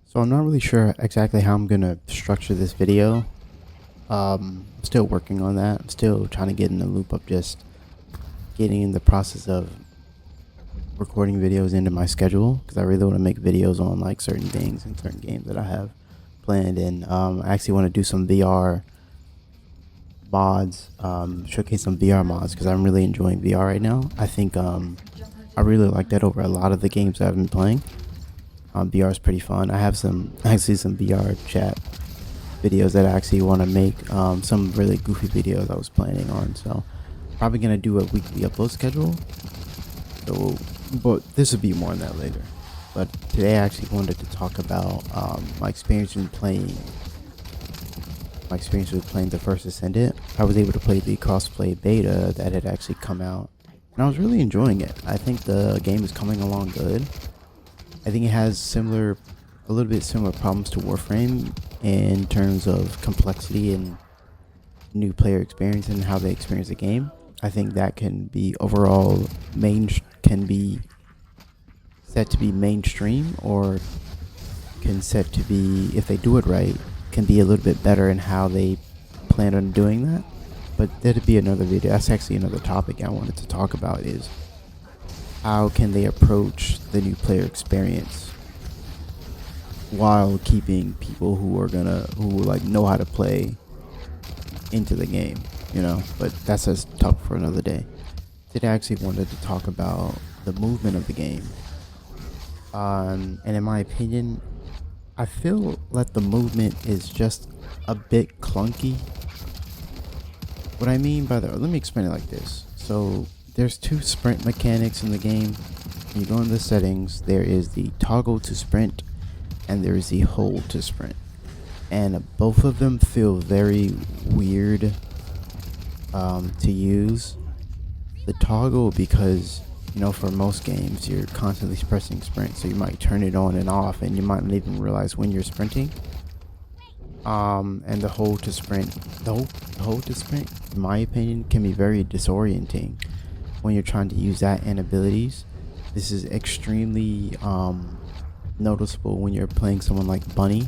So I'm not really sure exactly how I'm gonna structure this video. I'm still working on that. I'm still trying to get in the loop of just getting in the process of recording videos into my schedule because I really want to make videos on like certain things and certain games that I have planned. And I actually want to do some VR mods, showcase some VR mods because I'm really enjoying VR right now. I think I really like that over a lot of the games I've been playing. VR is pretty fun. I have some VR chat videos that I actually want to make, some really goofy videos I was planning on. So probably gonna do a weekly upload schedule. So, but this will be more on that later. But today I actually wanted to talk about my experience with playing the first Descendant. I was able to play the crossplay beta that had actually come out, and I was really enjoying it. I think the game is coming along good. I think it has a little bit similar problems to Warframe in terms of complexity and new player experience and how they experience the game. I think that can be overall can be set to be mainstream, or can set to be, if they do it right, can be a little bit better in how they plan on doing that. But that'd be another video. That's actually another topic I wanted to talk about, is how can they approach the new player experience while keeping people who like know how to play into the game, but that's just tough for another day. Today I actually wanted to talk about the movement of the game. And in my opinion, I feel like the movement is just a bit clunky. What I mean by that, let me explain it like this. So there's two sprint mechanics in the game. When you go into the settings, there is the toggle to sprint and there is the hold to sprint. And both of them feel very weird to use. The toggle, because for most games you're constantly pressing sprint, so you might turn it on and off and you might not even realize when you're sprinting. And the hold to sprint, in my opinion, can be very disorienting when you're trying to use that and abilities. This is extremely noticeable when you're playing someone like Bunny,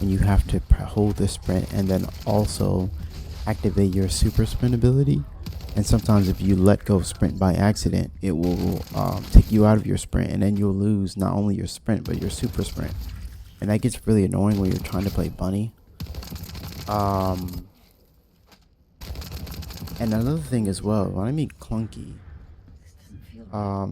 and you have to hold the sprint and then also activate your super sprint ability. And sometimes if you let go of sprint by accident, it will take you out of your sprint, and then you'll lose not only your sprint but your super sprint, and that gets really annoying when you're trying to play Bunny. And another thing as well, when I mean clunky, I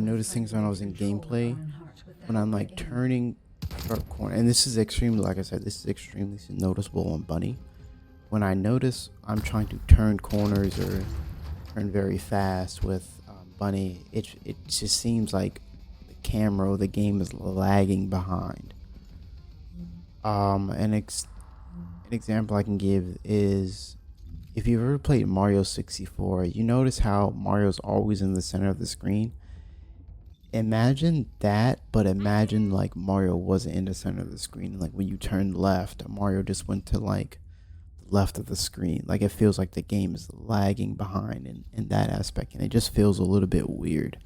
noticed things when I was in gameplay, when I'm like turning sharp corner, and this is extremely, like I said, this is extremely noticeable on Bunny. When I notice I'm trying to turn corners or turn very fast with Bunny, it just seems like the camera or the game is lagging behind. An example I can give is, if you've ever played Mario 64, you notice how Mario's always in the center of the screen. Imagine that, but imagine like Mario wasn't in the center of the screen. Like when you turn left, Mario just went to like left of the screen. Like it feels like the game is lagging behind in that aspect, and it just feels a little bit weird.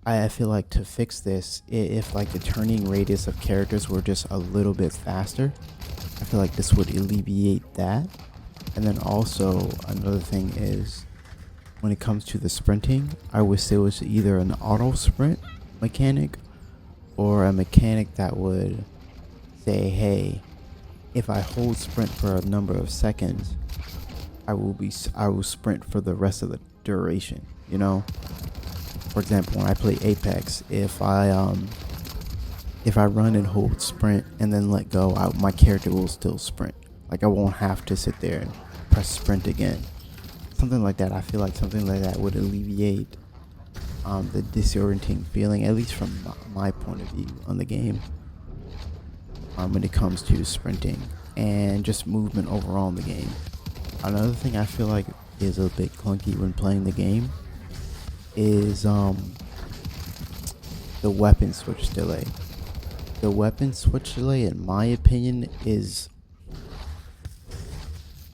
I feel like to fix this, if like the turning radius of characters were just a little bit faster, I feel like this would alleviate that. And then also another thing is, when it comes to the sprinting, I wish there was either an auto sprint mechanic or a mechanic that would say, hey, if I hold sprint for a number of seconds, I will sprint for the rest of the duration. For example, when I play Apex, if I run and hold sprint and then let go, my character will still sprint. Like I won't have to sit there and press sprint again. Something like that. I feel like something like that would alleviate the disorienting feeling, at least from my point of view on the game, when it comes to sprinting and just movement overall in the game. Another thing I feel like is a bit clunky when playing the game is the weapon switch delay. The weapon switch delay, in my opinion, is,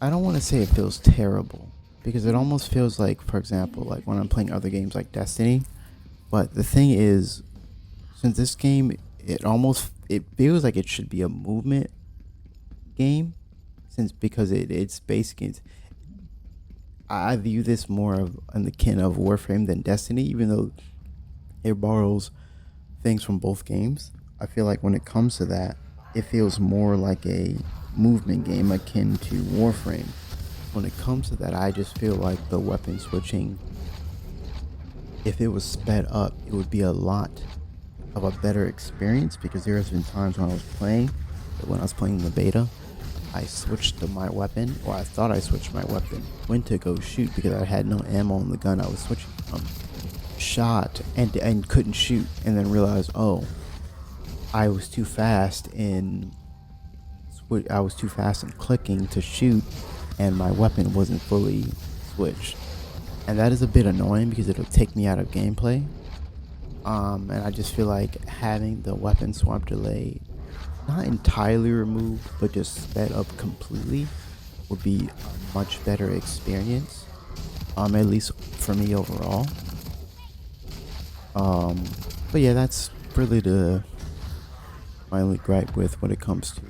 I don't want to say it feels terrible, because it almost feels like, for example, like when I'm playing other games like Destiny, But the thing is, since this game, it feels like it should be a movement game, since because it's basically I view this more of in the kin of Warframe than Destiny, even though it borrows things from both games. I feel like when it comes to that, it feels more like a movement game akin to Warframe. When it comes to that, I just feel like the weapon switching, if it was sped up, it would be a lot of a better experience, because there has been times when I was playing the beta, I switched to my weapon, or I thought I switched my weapon, went to go shoot because I had no ammo on the gun I was switching from, shot and couldn't shoot, and then realized, oh, I was too fast in clicking to shoot, and my weapon wasn't fully switched, and that is a bit annoying because it'll take me out of gameplay. And I just feel like having the weapon swap delay not entirely removed, but just sped up completely would be a much better experience. At least for me overall. But yeah, that's really my only gripe with when it comes to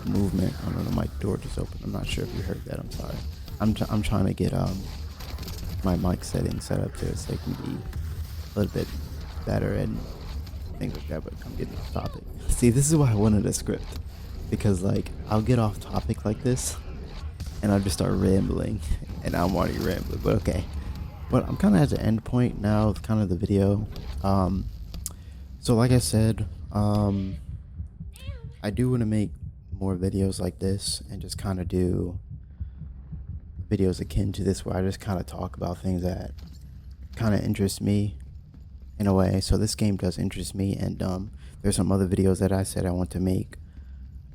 movement. I don't know, my door just opened. I'm not sure if you heard that. I'm sorry. I'm trying to get my mic settings set up there so it can be a little bit better and things like that, but I'm getting off topic. See, this is why I wanted a script, because like I'll get off topic like this and I'll just start rambling and I'm already rambling, but okay. But I'm kind of at the end point now of kind of the video. So like I said, I do want to make more videos like this and just kind of do videos akin to this where I just kind of talk about things that kind of interest me in a way. So this game does interest me, and there's some other videos that I said I want to make.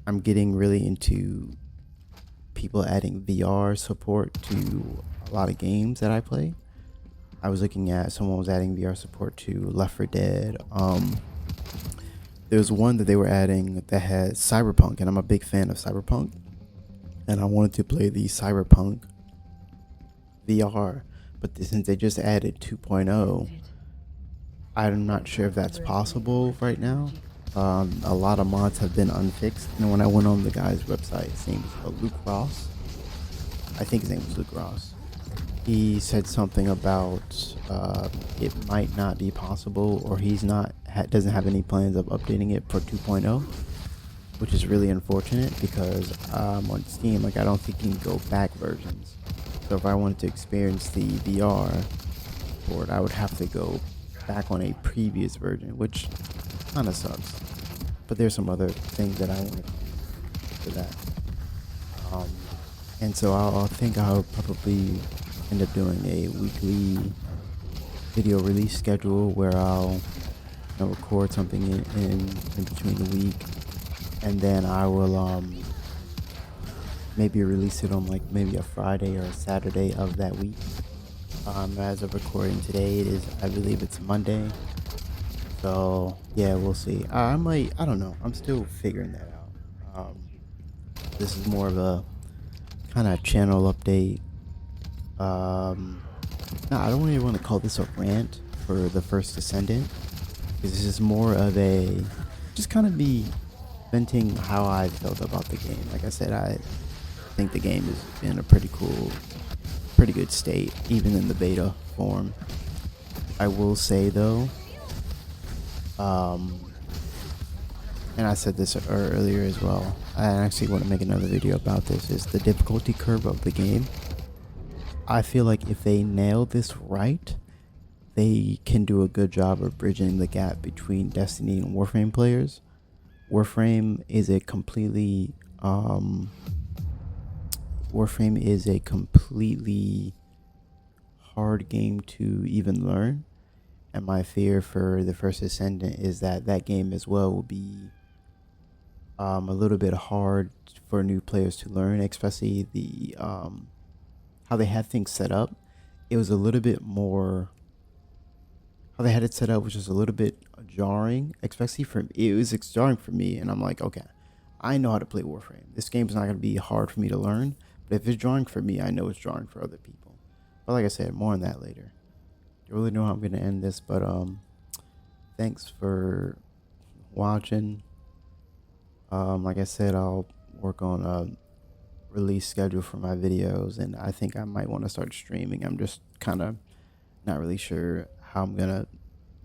I'm getting really into people adding VR support to a lot of games that I play. I was looking at someone was adding VR support to Left 4 Dead. There was one that they were adding that had Cyberpunk, and I'm a big fan of Cyberpunk, and I wanted to play the Cyberpunk VR, but since they just added 2.0, I'm not sure if that's possible right now. A lot of mods have been unfixed, and when I went on the guy's website, his name is Luke Ross. I think his name was Luke Ross. He said something about it might not be possible, or doesn't have any plans of updating it for 2.0, which is really unfortunate because on Steam, like I don't think you can go back versions. So if I wanted to experience the VR board, I would have to go back on a previous version, which kind of sucks. But there's some other things that I want to do for that. And so I think I'll probably end up doing a weekly video release schedule where I'll record something in between the week, and then I will maybe release it on like maybe a Friday or a Saturday of that week. As of recording today, I believe it's Monday. So yeah, we'll see. I don't know. I'm still figuring that out. This is more of a kind of channel update. No, I don't really want to call this a rant for the first Descendant, because this is more of a just kind of me venting how I felt about the game. Like I said, I think the game is in a pretty good state, even in the beta form. I will say though, and I said this earlier as well, I actually want to make another video about this, is the difficulty curve of the game. I feel like if they nail this right, they can do a good job of bridging the gap between Destiny and Warframe players. Warframe is a completely hard game to even learn, and my fear for the first Descendant is that that game as well will be a little bit hard for new players to learn, especially the how they had things set up. It was a little bit more how they had it set up, which was a little bit jarring, especially it was jarring for me, and I'm like, okay, I know how to play Warframe. This game is not going to be hard for me to learn, but if it's jarring for me, I know it's jarring for other people. But like I said, more on that later. really know how I'm gonna end this, but thanks for watching. Like I said, I'll work on a release schedule for my videos, and I think I might want to start streaming. I'm just kind of not really sure how I'm gonna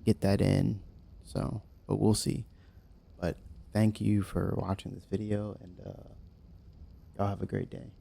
get that in, so but we'll see. But thank you for watching this video, and y'all have a great day.